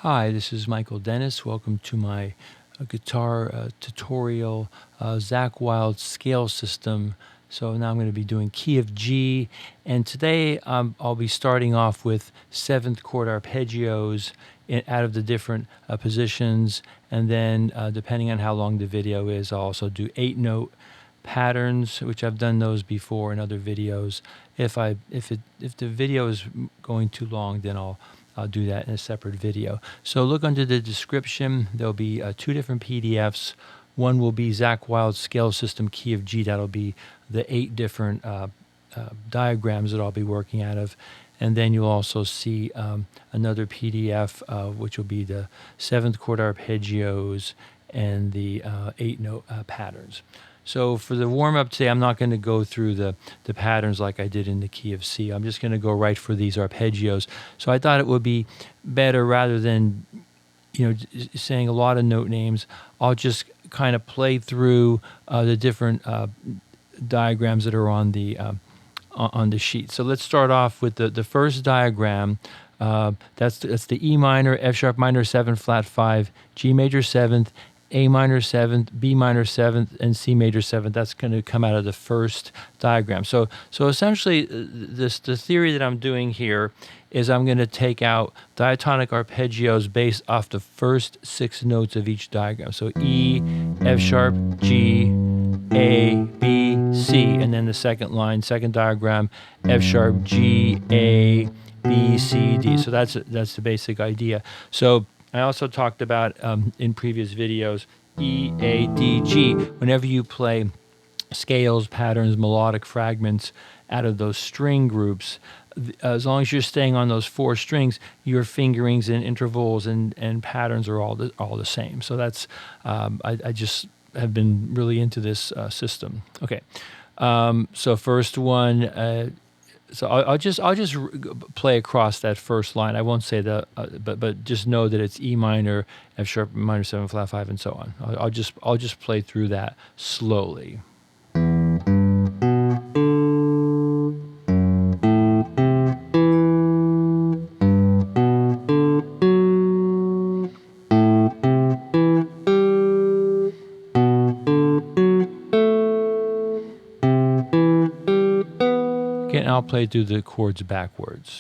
Hi, this is Michael Dennis. Welcome to my guitar tutorial, Zack Wylde scale system. So now I'm going to be doing key of G, and today I'll be starting off with 7th chord arpeggios out of the different positions, and then depending on how long the video is, I'll also do 8-note patterns, which I've done those before in other videos. If the video is going too long, then I'll do that in a separate video. So look under the description. There'll be 2 different PDFs. One will be Zack Wylde scale system key of G. That'll be the 8 different diagrams that I'll be working out of. And then you'll also see another PDF, which will be the 7th chord arpeggios and the 8-note patterns. So for the warm-up today, I'm not going to go through the patterns like I did in the key of C. I'm just going to go right for these arpeggios. So I thought it would be better, rather than saying a lot of note names, I'll just kind of play through the different diagrams that are on the sheet. So let's start off with the first diagram. That's the E minor, F sharp minor 7 flat 5, G major 7th, A minor 7th, B minor 7th, and C major 7th. That's going to come out of the first diagram. So essentially, the theory that I'm doing here is I'm going to take out diatonic arpeggios based off the first 6 notes of each diagram. So E, F sharp, G, A, B, C, and then the second line, second diagram, F sharp, G, A, B, C, D. So that's the basic idea. So I also talked about in previous videos, E, A, D, G. Whenever you play scales, patterns, melodic fragments out of those string groups, as long as you're staying on those 4 strings, your fingerings and intervals and patterns are all the same. So that's I just have been really into this system. Okay, so first one. So I'll just play across that first line. I won't say but just know that it's E minor, F sharp minor 7 flat 5, and so on. I'll just play through that slowly. And I'll play through the chords backwards.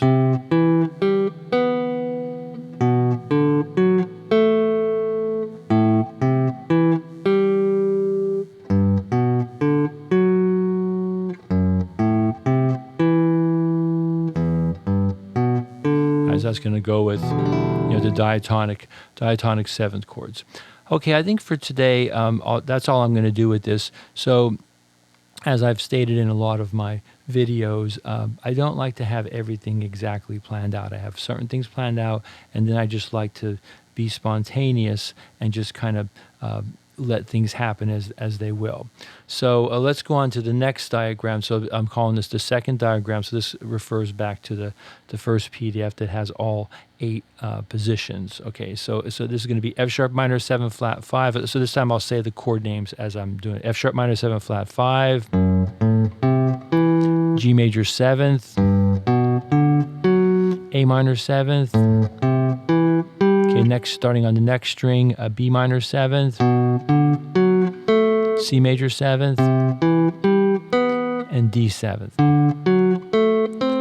As that's going to go with the diatonic 7th chords. Okay, I think for today that's all I'm going to do with this. So, as I've stated in a lot of my videos, I don't like to have everything exactly planned out. I have certain things planned out, and then I just like to be spontaneous and just kind of let things happen as they will. So let's go on to the next diagram. So I'm calling this the second diagram. So this refers back to the first PDF that has all 8 positions. Okay, so this is going to be F sharp minor 7 flat 5. So this time I'll say the chord names as I'm doing it. F sharp minor 7 flat 5, G major 7th, A minor 7th. Okay, next, starting on the next string, B minor 7th, C major 7th, and D 7th.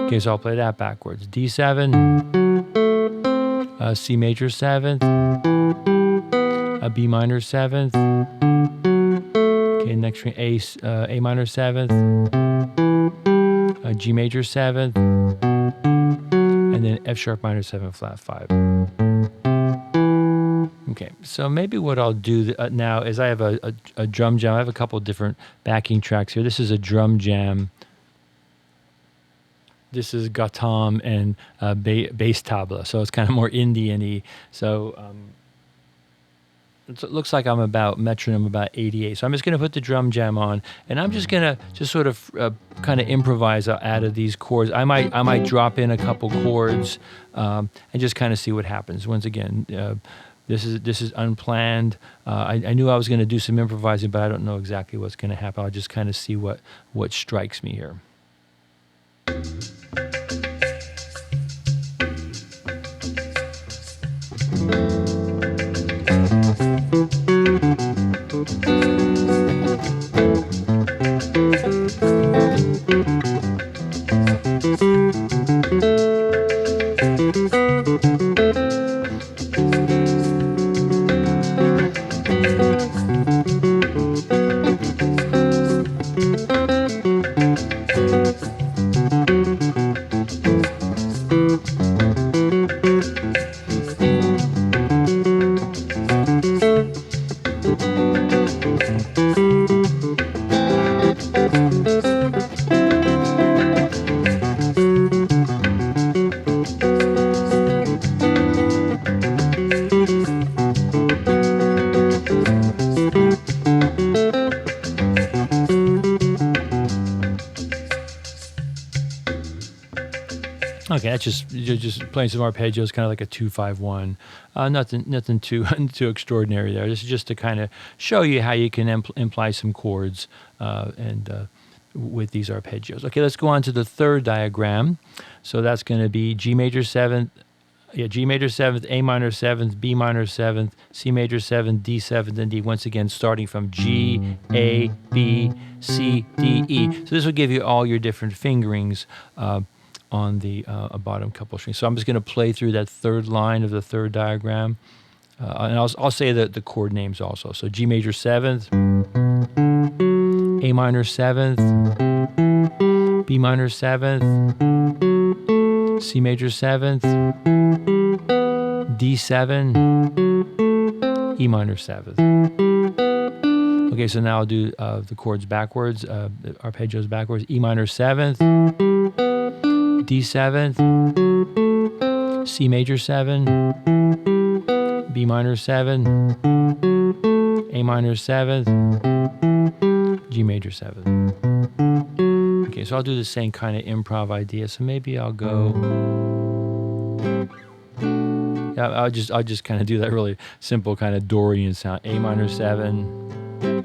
Okay, so I'll play that backwards. D7, C major 7th, B minor 7th. Okay, next string, A minor 7th, G major 7th, and then F sharp minor 7 flat 5. Okay, so maybe what I'll do now is I have a DrumJam. I have a couple of different backing tracks here. This is a DrumJam. This is Gautam and bass tabla, so it's kind of more Indian-y. So it looks like I'm about metronome about 88. So I'm just going to put the DrumJam on, and I'm just going to sort of kind of improvise out of these chords. I might drop in a couple chords and just kind of see what happens. Once again, this is unplanned. I knew I was going to do some improvising, but I don't know exactly what's going to happen. I'll just kind of see what strikes me here. that's just playing some arpeggios, kind of like a 2-5-1. Nothing too too extraordinary there. This is just to kind of show you how you can imply some chords with these arpeggios. Okay, let's go on to the third diagram. So that's going to be G major 7th, G major 7th, A minor 7th, B minor 7th, C major 7th, D7th, and D. Once again, starting from G, A, B, C, D, E. So this will give you all your different fingerings on the bottom couple strings. So I'm just going to play through that third line of the third diagram. And I'll say the chord names also. So G major 7th, A minor 7th, B minor 7th, C major 7th, D7, E minor 7th. Okay, so now I'll do the chords backwards, the arpeggios backwards. E minor 7th, D7th, C major 7, B minor 7, A minor 7th, G major 7. Okay, so I'll do the same kind of improv idea. So maybe I'll go. Yeah, I'll just kind of do that really simple kind of Dorian sound. A minor 7,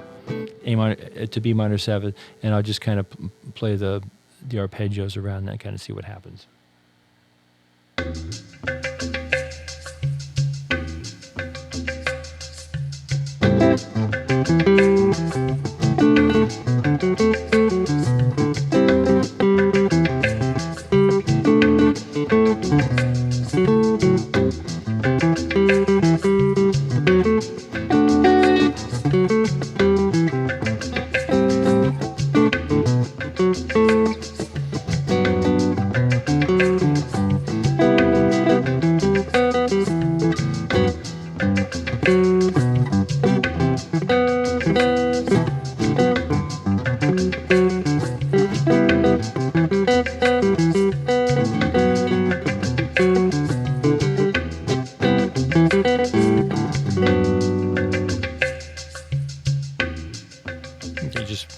A minor to B minor 7, and I'll just kind of play the arpeggios around that, kind of see what happens.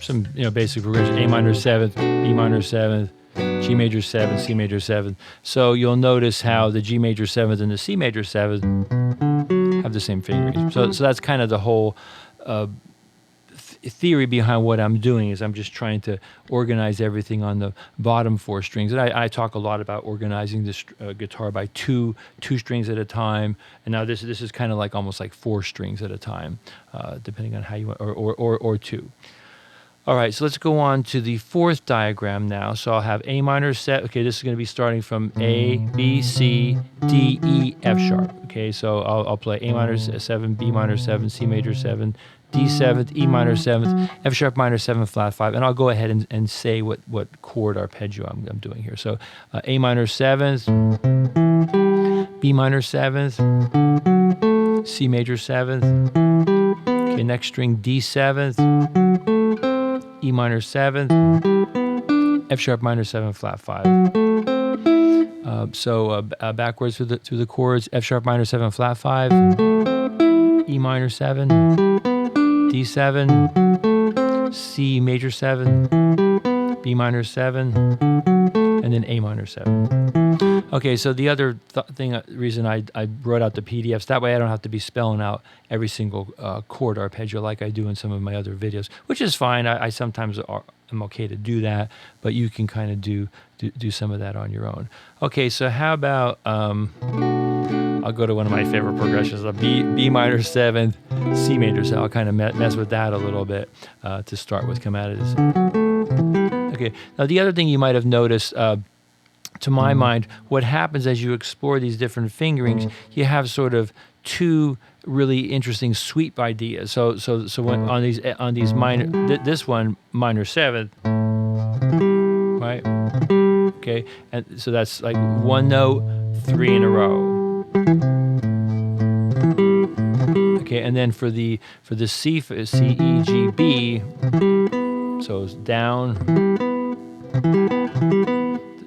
Some basic progression: A minor 7th, B minor 7th, G major 7th, C major 7th. So you'll notice how the G major 7th and the C major 7th have the same fingerings. So that's kind of the whole theory behind what I'm doing. Is I'm just trying to organize everything on the bottom 4 strings. And I talk a lot about organizing this guitar by two strings at a time. And now this is kind of like almost like 4 strings at a time, depending on how you want, or 2. All right, so let's go on to the fourth diagram now. So I'll have A minor set. Okay, this is going to be starting from A, B, C, D, E, F sharp. Okay, so I'll play A minor 7, B minor 7, C major 7, D7th, E minor 7th, F sharp minor 7, flat 5. And I'll go ahead and say what chord arpeggio I'm doing here. So A minor 7th, B minor 7th, C major 7th. Okay, next string D7th, E minor 7th, F sharp minor 7, flat 5. Backwards through the chords: F sharp minor 7, flat 5, E minor 7, D7, C major 7, B minor 7, and then A minor 7. Okay, so the other reason I wrote out the PDFs, that way I don't have to be spelling out every single chord arpeggio like I do in some of my other videos, which is fine. I sometimes am okay to do that, but you can kind of do some of that on your own. Okay, so how about I'll go to one of my favorite progressions, a B minor 7th, C major 7. I'll kind of mess with that a little bit to start with. Come out of this. Okay, now the other thing you might have noticed, to my mind, what happens as you explore these different fingerings, you have sort of 2 really interesting sweep ideas. So when on these minor, this one minor 7th, right? Okay, and so that's like 1 note, 3 in a row. Okay, and then for the C, C, E, G, B, so it's down.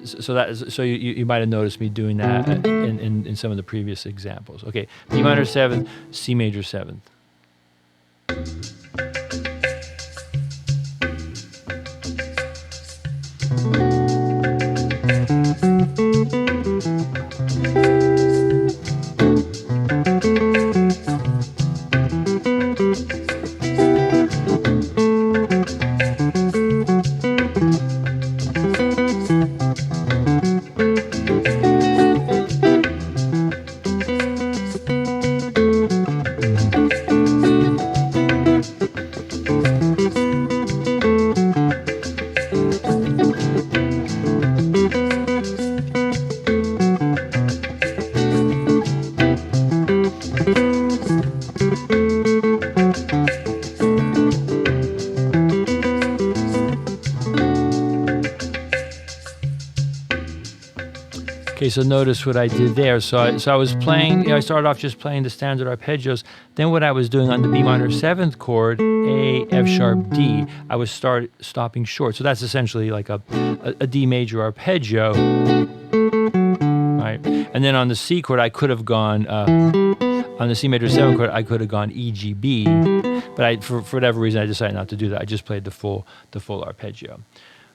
So you might have noticed me doing that in some of the previous examples. Okay, B minor 7th, C major 7th. Okay, so notice what I did there. So I was playing, I started off just playing the standard arpeggios. Then what I was doing on the B minor 7th chord, A, F sharp, D, I was stopping short. So that's essentially like a D major arpeggio, right? And then on the C chord, I could have gone, on the C major 7th chord, I could have gone E, G, B, but for whatever reason, I decided not to do that. I just played the full arpeggio.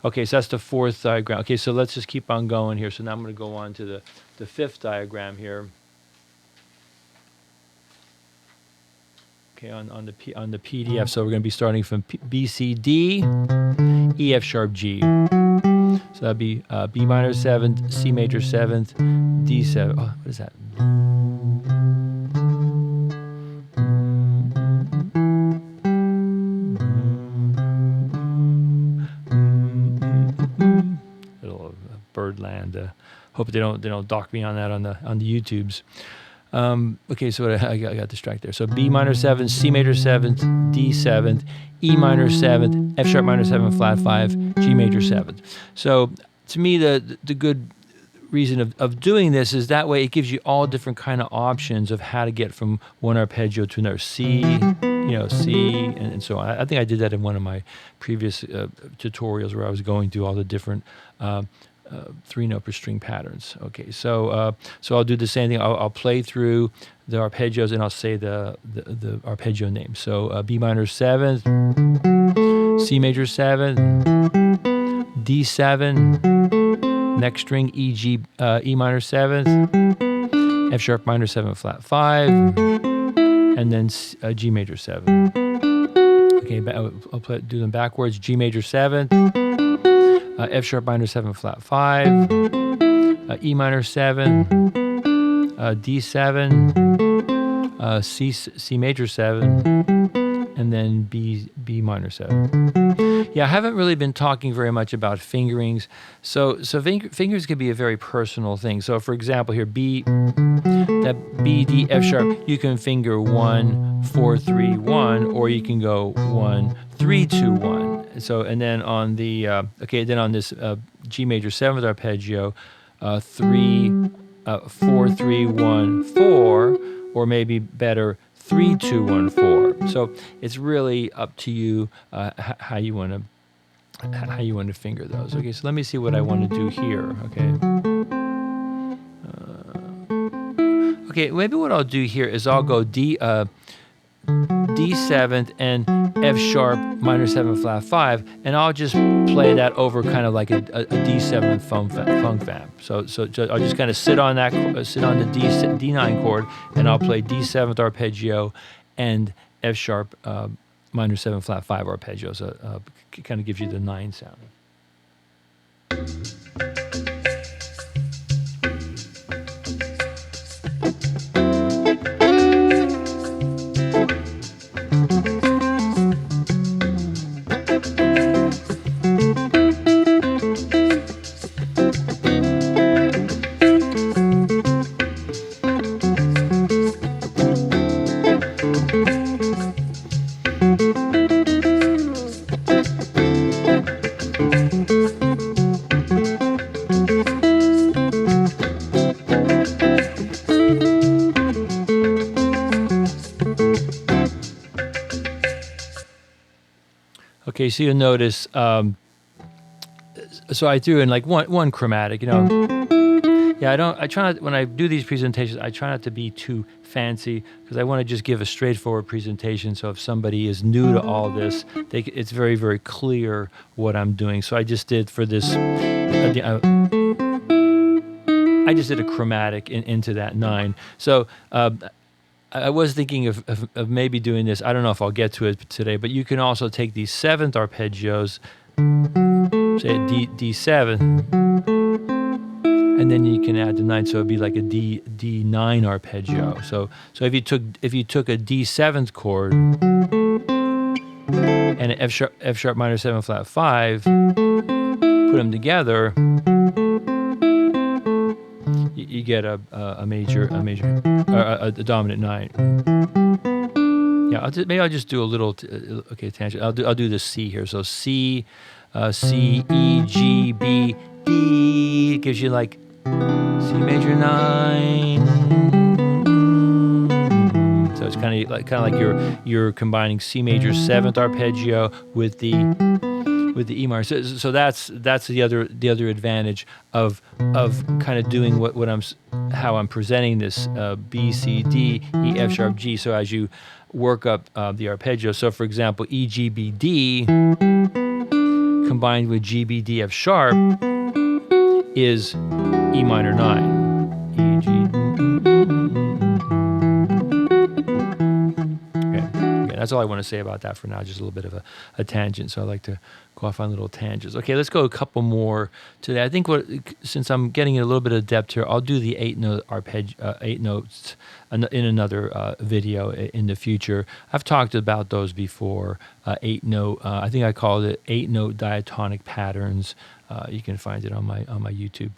Okay, so that's the 4th diagram. Okay, so let's just keep on going here. So now I'm going to go on to the 5th diagram here. Okay, on the PDF. So we're going to be starting from B, C, D, E, F sharp, G. So that'd be B minor 7th, C major 7th, D7. Oh, what is that? Little Birdland. Hope they don't dock me on that on the YouTubes. Okay, so I got distracted there. So B minor 7th, C major 7th, D 7th, E minor 7th, F sharp minor 7 flat 5, G major 7th. So to me, the good reason of doing this is that way it gives you all different kind of options of how to get from one arpeggio to another. C, C, and so on. I think I did that in one of my previous tutorials where I was going through all the different 3-note per string patterns. Okay, so I'll do the same thing. I'll play through the arpeggios and I'll say the arpeggio name. So B minor 7th, C major 7th, D7, next string E minor 7th, F sharp minor 7 flat 5, and then G major 7. Okay, I'll do them backwards. G major 7th, F sharp minor 7 flat 5, E minor 7, D7, C major 7, and then B minor 7. Yeah, I haven't really been talking very much about fingerings. So fingers can be a very personal thing. So for example here, B, D, F sharp, you can finger 1, 4, 3, 1, or you can go 1, 3, 2, 1. So, and then on the, then on this G major 7th arpeggio, 3, 4, 3, 1, 4, or maybe better, 3, 2, 1, 4. So it's really up to you how you want to finger those. Okay, so let me see what I want to do here. Okay, maybe what I'll do here is I'll go D7th and F sharp minor 7 flat 5, and I'll just play that over kind of like a D7 funk fam. So I'll just kind of sit on the D9 chord, and I'll play D7th arpeggio and F sharp minor 7 flat 5 arpeggio. So it kind of gives you the 9 sound. Okay, so you'll notice, so I threw in like one chromatic, Yeah, I try not, when I do these presentations, I try not to be too fancy because I want to just give a straightforward presentation. So if somebody is new to all this, it's very, very clear what I'm doing. So I just did for this, I just did a chromatic into that 9. So I was thinking of maybe doing this. I don't know if I'll get to it today, but you can also take these 7th arpeggios, say D7, and then you can add the 9, so it'd be like a D9 arpeggio. So if you took a D7th chord and an F sharp minor 7 flat 5, put them together, you get a dominant 9. Yeah, maybe I'll just do a little tangent. I'll do the C here. So C, C, E, G, B, D. It gives you like C major 9. So it's kind of like you're combining C major 7th arpeggio with the E minor. So that's the other advantage of kind of doing how I'm presenting this B, C, D, E, F sharp, G. So as you work up the arpeggio, so for example, E, G, B, D combined with G, B, D, F sharp is E minor 9. E, G. Okay, that's all I want to say about that for now. Just a little bit of a tangent. So I like to go off on little tangents. Okay, let's go a couple more today. I think since I'm getting a little bit of depth here, I'll do the 8-note arpeggio, 8 notes in another video in the future. I've talked about those before. 8-note. I think I called it 8-note diatonic patterns. You can find it on my YouTube.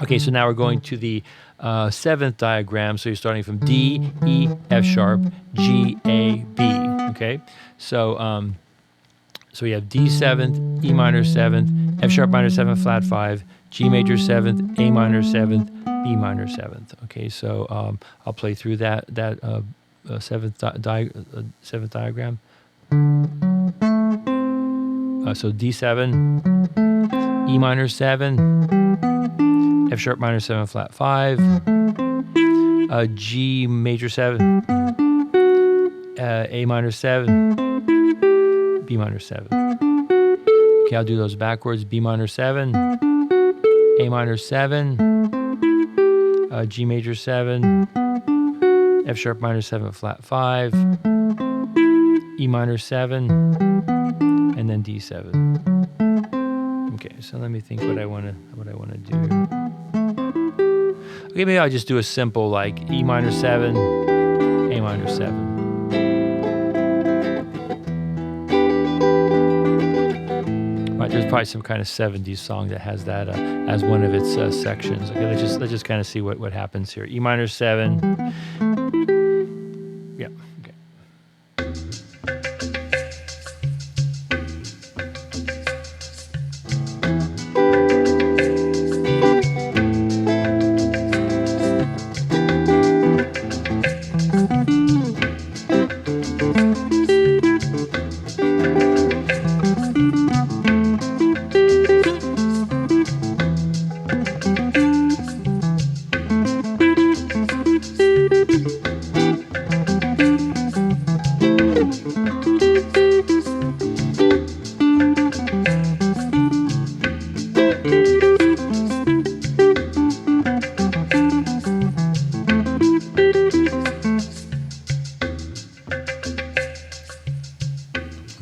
Okay, so now we're going to the 7th diagram. So you're starting from D, E, F sharp, G, A, B. Okay, so we have D7th, E minor 7th, F sharp minor 7 flat 5, G major 7th, A minor 7th, B minor 7th. Okay, so I'll play through that 7th diagram. So D7, E minor 7, F sharp minor 7 flat 5, G major 7, A minor 7, B minor 7. Okay, I'll do those backwards. B minor 7, A minor 7, G major 7, F sharp minor 7 flat 5, E minor 7, and then D7. Okay, so let me think what I want to do here. Okay, maybe I'll just do a simple like E minor 7, A minor 7. There's probably some kind of 70s song that has that as one of its sections. Okay, let's just kind of see what happens here. E minor 7. Yeah. Okay.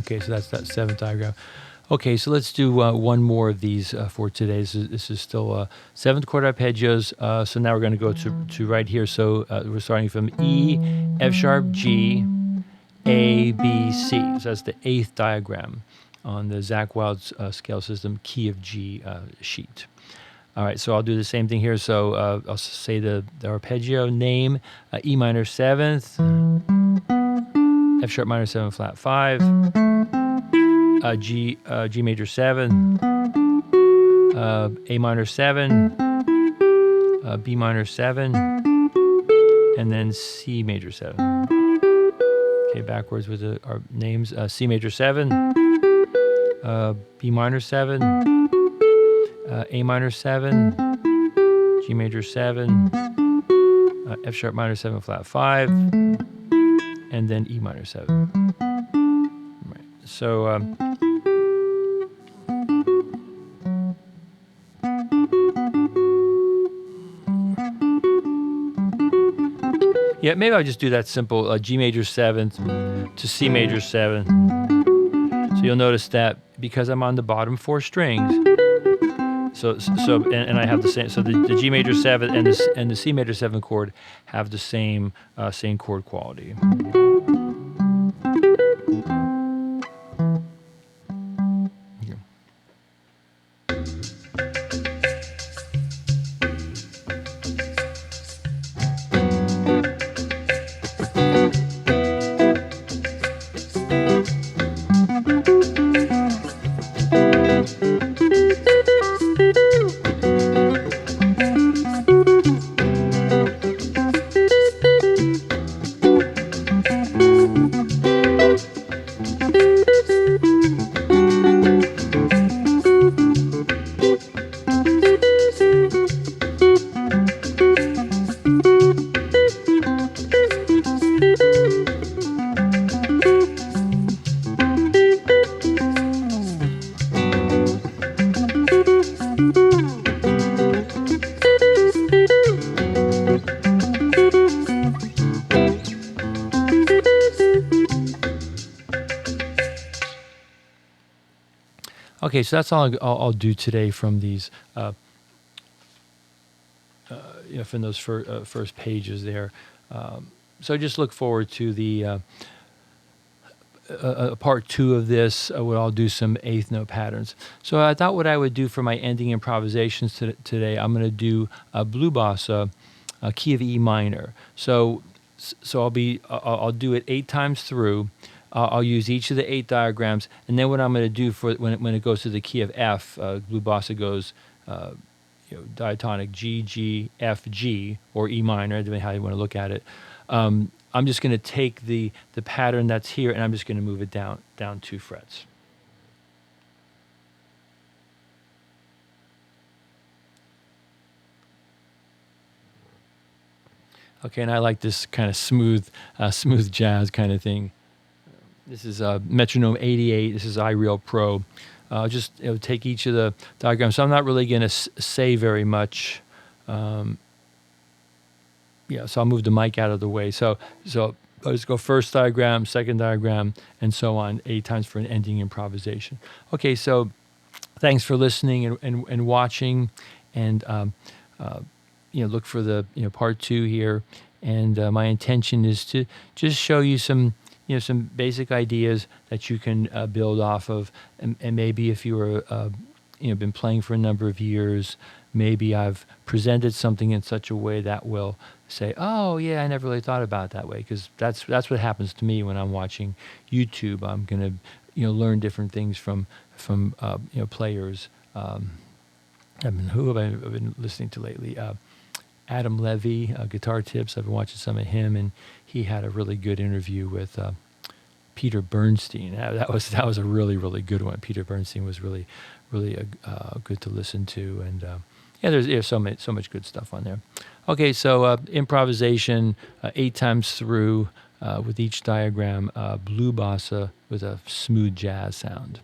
Okay, so that's that 7th diagram. Okay, so let's do one more of these for today. This is still 7th chord arpeggios. So now we're going to go to right here. So we're starting from E, F sharp, G, A, B, C. So that's the 8th diagram on the Zack Wylde scale system key of G sheet. All right, so I'll do the same thing here. So I'll say the arpeggio name, E minor 7th, F sharp minor 7 flat 5, G major 7, A minor 7, B minor 7, and then C major 7. Okay, backwards with our names, C major 7, B minor 7, A minor 7, G major 7, F sharp minor 7 flat 5, and then E minor 7. Right. So yeah, maybe I'll just do that simple G major 7th to C major 7. So you'll notice that because I'm on the bottom 4 strings, and I have the same. So the G major 7 and the C major 7 chord have the same chord quality. Okay, so that's all I'll do today from these, from those first pages there. So just look forward to the part 2 of this, where I'll do some eighth note patterns. So I thought what I would do for my ending improvisations today, I'm going to do a blue bossa, key of E minor. So I'll do it 8 times through. I'll use each of the 8 diagrams, and then what I'm going to do for when it goes to the key of F, blue bossa goes diatonic G, G, F, G, or E minor, depending on how you want to look at it. I'm just going to take the pattern that's here, and I'm just going to move it down 2 frets. Okay, and I like this kind of smooth jazz kind of thing. This is metronome 88. This is iReal Pro. Just take each of the diagrams. So I'm not really going to say very much. So I'll move the mic out of the way. So I'll just go first diagram, second diagram, and so on, 8 times for an ending improvisation. Okay, so thanks for listening and watching, and look for the part 2 here. And my intention is to just show you some basic ideas that you can build off of, and maybe if you were been playing for a number of years, maybe I've presented something in such a way that will say, oh yeah, I never really thought about it that way, because that's what happens to me when I'm watching YouTube. I'm gonna learn different things from players. Who have I been listening to lately? Adam Levy, Guitar Tips. I've been watching some of him, and he had a really good interview with Peter Bernstein. That was a really, really good one. Peter Bernstein was really, really good to listen to, and there's so much good stuff on there. Okay, so improvisation 8 times through with each diagram, blue bossa with a smooth jazz sound.